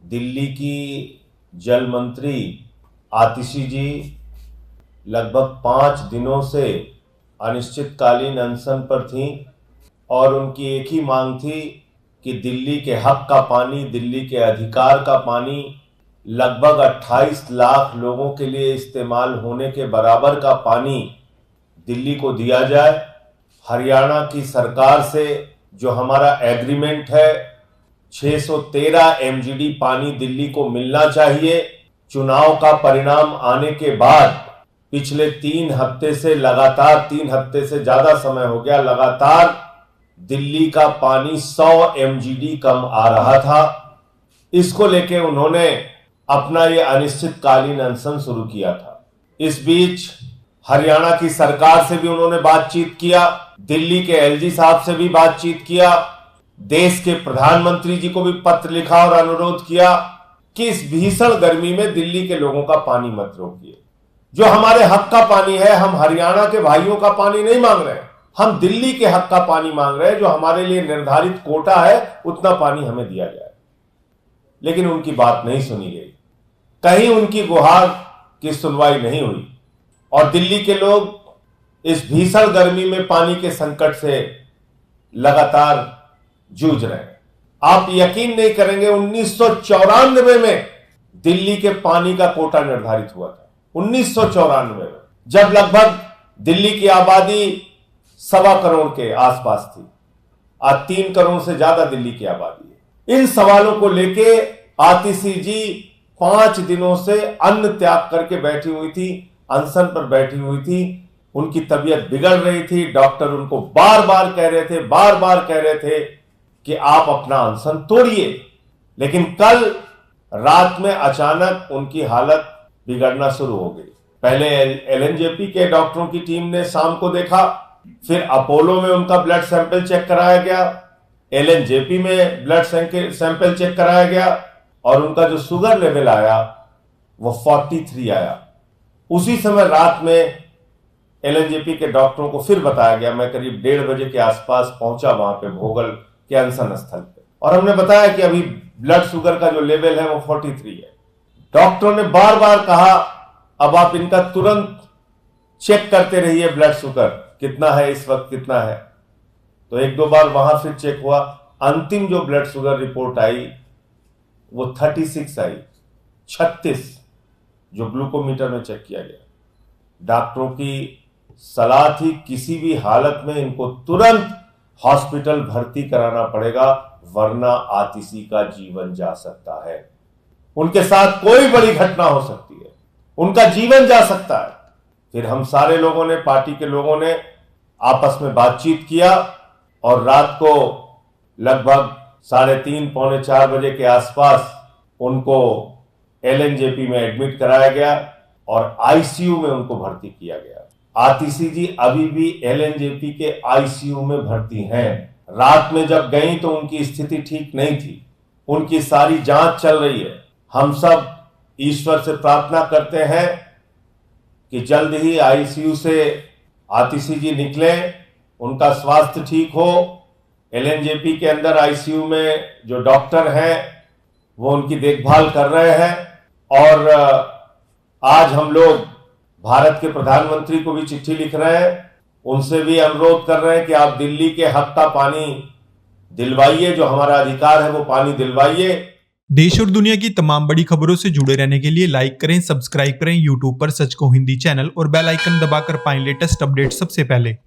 दिल्ली की जल मंत्री आतिशी जी लगभग 5 दिनों से अनिश्चितकालीन अनशन पर थीं और उनकी एक ही मांग थी कि दिल्ली के हक का पानी, दिल्ली के अधिकार का पानी, लगभग 28 लाख लोगों के लिए इस्तेमाल होने के बराबर का पानी दिल्ली को दिया जाए। हरियाणा की सरकार से जो हमारा एग्रीमेंट है, 613 एमजीडी पानी दिल्ली को मिलना चाहिए। चुनाव का परिणाम आने के बाद पिछले 3 हफ्ते से लगातार, 3 हफ्ते से ज्यादा समय हो गया, लगातार दिल्ली का पानी 100 एमजीडी कम आ रहा था। इसको लेके उन्होंने अपना ये अनिश्चितकालीन अनशन शुरू किया था। इस बीच हरियाणा की सरकार से भी उन्होंने बातचीत किया, दिल्ली के एलजी साहब से भी बातचीत किया, देश के प्रधानमंत्री जी को भी पत्र लिखा और अनुरोध किया कि इस भीषण गर्मी में दिल्ली के लोगों का पानी मत रोकिए। जो हमारे हक का पानी है, हम हरियाणा के भाइयों का पानी नहीं मांग रहे हैं, हम दिल्ली के हक का पानी मांग रहे हैं। जो हमारे लिए निर्धारित कोटा है उतना पानी हमें दिया जाए। लेकिन उनकी बात नहीं सुनी गई, कहीं उनकी गुहार की सुनवाई नहीं हुई और दिल्ली के लोग इस भीषण गर्मी में पानी के संकट से लगातार जूझ रहे हैं। आप यकीन नहीं करेंगे, 1994 में दिल्ली के पानी का कोटा निर्धारित हुआ था। 1994 में, जब लगभग दिल्ली की आबादी 1.25 करोड़ के आसपास थी। आज 3 करोड़ से ज्यादा दिल्ली की आबादी है। इन सवालों को लेके आतिशी जी 5 दिनों से अन्न त्याग करके बैठी हुई थी, अनशन पर बैठी हुई थी। उनकी तबीयत बिगड़ रही थी। डॉक्टर उनको बार बार कह रहे थे कि आप अपना अनशन तोड़िए। लेकिन कल रात में अचानक उनकी हालत बिगड़ना शुरू हो गई। पहले एलएनजेपी के डॉक्टरों की टीम ने शाम को देखा, फिर अपोलो में उनका ब्लड सैंपल चेक कराया गया, एलएनजेपी में ब्लड सैंपल चेक कराया गया और उनका जो शुगर लेवल आया वो 43 आया। उसी समय रात में एलएनजेपी के डॉक्टरों को फिर बताया गया, मैं करीब 1:30 बजे के आसपास पहुंचा वहां पे भोगल के अनशन स्थल पे, और हमने बताया कि अभी ब्लड शुगर का जो लेवल है वो 43 है। डॉक्टरों ने बार बार कहा अब आप इनका तुरंत चेक करते रहिए, ब्लड शुगर कितना है इस वक्त, कितना है। तो 1-2 बार वहां फिर चेक हुआ। अंतिम जो ब्लड शुगर रिपोर्ट आई वो 36 आई, 36 जो ग्लूकोमीटर में चेक किया गया। डॉक्टरों की सलाह थी किसी भी हालत में इनको तुरंत हॉस्पिटल भर्ती कराना पड़ेगा, वरना आतिशी का जीवन जा सकता है। उनके साथ कोई बड़ी घटना हो सकती है, उनका जीवन जा सकता है। फिर हम सारे लोगों ने, पार्टी के लोगों ने आपस में बातचीत किया और रात को लगभग 3:30 पौने 4 बजे के आसपास उनको एलएनजेपी में एडमिट कराया गया और आईसीयू में उनको भर्ती किया गया। आतिशी जी अभी भी एलएनजेपी के आईसीयू में भर्ती हैं। रात में जब गई तो उनकी स्थिति ठीक नहीं थी, उनकी सारी जांच चल रही है। हम सब ईश्वर से प्रार्थना करते हैं कि जल्द ही आईसीयू से आतिशी जी निकले, उनका स्वास्थ्य ठीक हो। एलएनजेपी के अंदर आईसीयू में जो डॉक्टर हैं वो उनकी देखभाल कर रहे हैं। और आज हम लोग भारत के प्रधानमंत्री को भी चिट्ठी लिख रहे हैं, उनसे भी अनुरोध कर रहे हैं कि आप दिल्ली के हक का पानी दिलवाइए, जो हमारा अधिकार है वो पानी दिलवाइए। देश और दुनिया की तमाम बड़ी खबरों से जुड़े रहने के लिए लाइक करें, सब्सक्राइब करें यूट्यूब पर सच को हिंदी चैनल और बेल आइकन दबाकर पाएं लेटेस्ट अपडेट सबसे पहले।